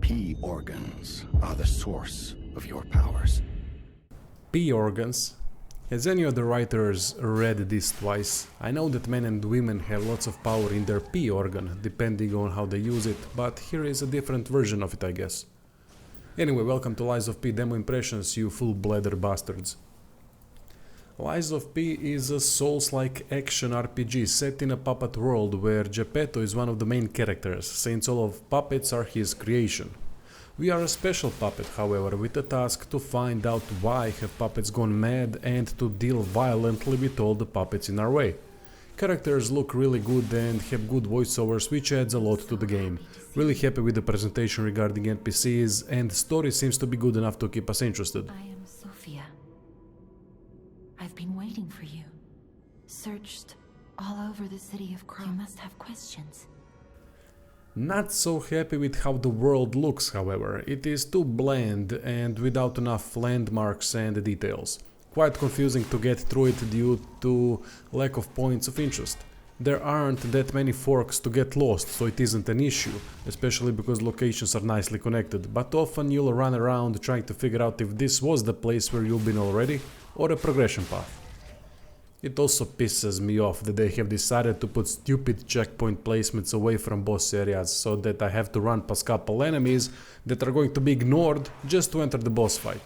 P organs are the source of your powers. P organs? Has any of the writers read this twice? I know that men and women have lots of power in their P organ, depending on how they use it, but here is a different version of it, I guess. Anyway, welcome to Lies of P demo impressions, you full-bladder bastards. Lies of P is a Souls-like action RPG set in a puppet world where Geppetto is one of the main characters, since all of puppets are his creation. We are a special puppet, however, with the task to find out why have puppets gone mad and to deal violently with all the puppets in our way. Characters look really good and have good voiceovers, which adds a lot to the game. Really happy with the presentation regarding NPCs, and the story seems to be good enough to keep us interested. I am Sophia. I've been waiting for you. Searched all over the city of Kron. You must have questions. Not so happy with how the world looks, however. It is too bland and without enough landmarks and details. Quite confusing to get through it due to lack of points of interest. There aren't that many forks to get lost, so it isn't an issue, especially because locations are nicely connected, but often you'll run around trying to figure out if this was the place where you've been already, or a progression path. It also pisses me off that they have decided to put stupid checkpoint placements away from boss areas, so that I have to run past couple enemies that are going to be ignored just to enter the boss fight.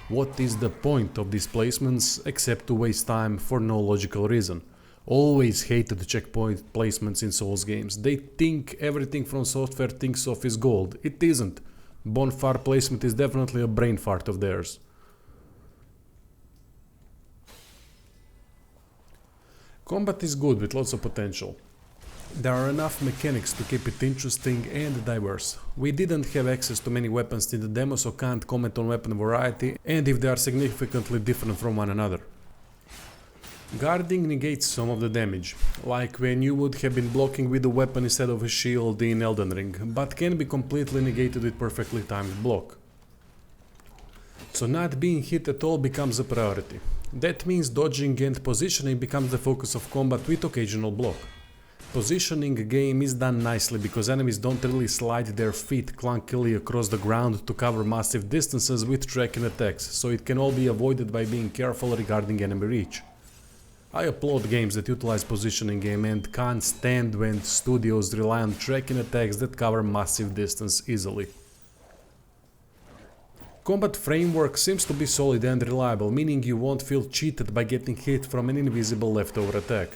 What is the point of these placements except to waste time for no logical reason? Always hated the checkpoint placements in Souls games. They think everything From Software thinks of is gold. It isn't. Bonfire placement is definitely a brain fart of theirs. Combat is good with lots of potential. There are enough mechanics to keep it interesting and diverse. We didn't have access to many weapons in the demo, so can't comment on weapon variety and if they are significantly different from one another. Guarding negates some of the damage, like when you would have been blocking with a weapon instead of a shield in Elden Ring, but can be completely negated with perfectly timed block. So not being hit at all becomes a priority. That means dodging and positioning becomes the focus of combat with occasional block. Positioning game is done nicely because enemies don't really slide their feet clunkily across the ground to cover massive distances with tracking attacks, so it can all be avoided by being careful regarding enemy reach. I applaud games that utilize positioning game and can't stand when studios rely on tracking attacks that cover massive distance easily. Combat framework seems to be solid and reliable, meaning you won't feel cheated by getting hit from an invisible leftover attack.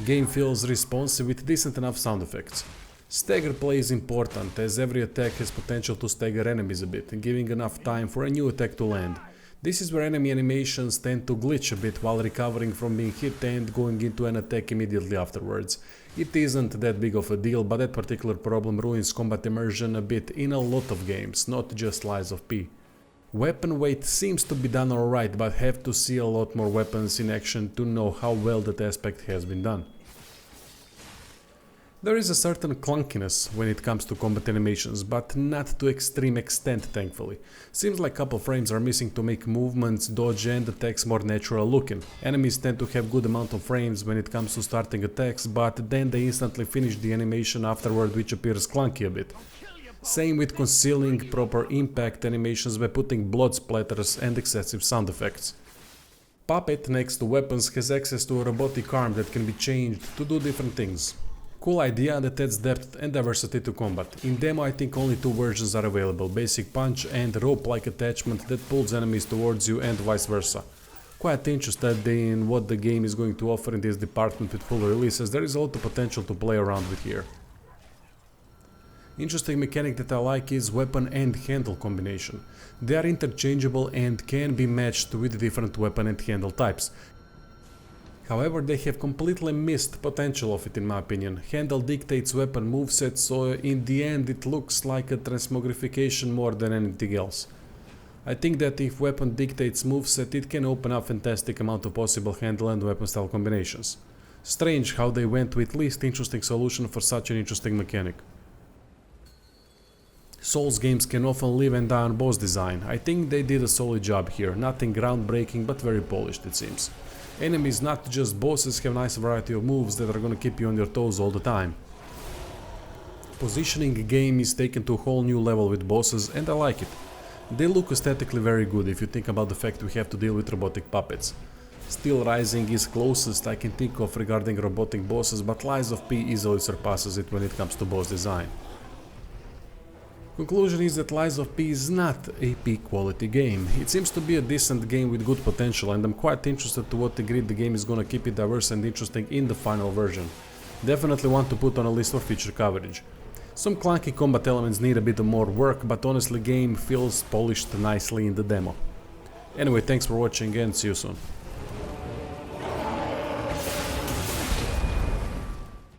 Game feels responsive with decent enough sound effects. Stagger play is important, as every attack has potential to stagger enemies a bit, giving enough time for a new attack to land. This is where enemy animations tend to glitch a bit while recovering from being hit and going into an attack immediately afterwards. It isn't that big of a deal, but that particular problem ruins combat immersion a bit in a lot of games, not just Lies of P. Weapon weight seems to be done alright, but have to see a lot more weapons in action to know how well that aspect has been done. There is a certain clunkiness when it comes to combat animations, but not to extreme extent, thankfully. Seems like couple frames are missing to make movements, dodge and attacks more natural looking. Enemies tend to have good amount of frames when it comes to starting attacks, but then they instantly finish the animation afterward, which appears clunky a bit. Same with concealing proper impact animations by putting blood splatters and excessive sound effects. Puppet, next to weapons, has access to a robotic arm that can be changed to do different things. Cool idea that adds depth and diversity to combat. In demo I think only two versions are available, basic punch and rope-like attachment that pulls enemies towards you and vice versa. Quite interested in what the game is going to offer in this department with full releases. There is a lot of potential to play around with here. Interesting mechanic that I like is weapon and handle combination. They are interchangeable and can be matched with different weapon and handle types. However, they have completely missed potential of it in my opinion. Handle dictates weapon moveset, so in the end it looks like a transmogrification more than anything else. I think that if weapon dictates moveset, it can open up fantastic amount of possible handle and weapon style combinations. Strange how they went with least interesting solution for such an interesting mechanic. Souls games can often live and die on boss design. I think they did a solid job here, nothing groundbreaking but very polished it seems. Enemies, not just bosses, have nice variety of moves that are gonna keep you on your toes all the time. Positioning game is taken to a whole new level with bosses, and I like it. They look aesthetically very good if you think about the fact we have to deal with robotic puppets. Steel Rising is closest I can think of regarding robotic bosses, but Lies of P easily surpasses it when it comes to boss design. Conclusion is that Lies of P is not a peak quality game. It seems to be a decent game with good potential, and I'm quite interested to what degree the game is gonna keep it diverse and interesting in the final version. Definitely want to put on a list for future coverage. Some clunky combat elements need a bit more work, but honestly game feels polished nicely in the demo. Anyway, thanks for watching and see you soon.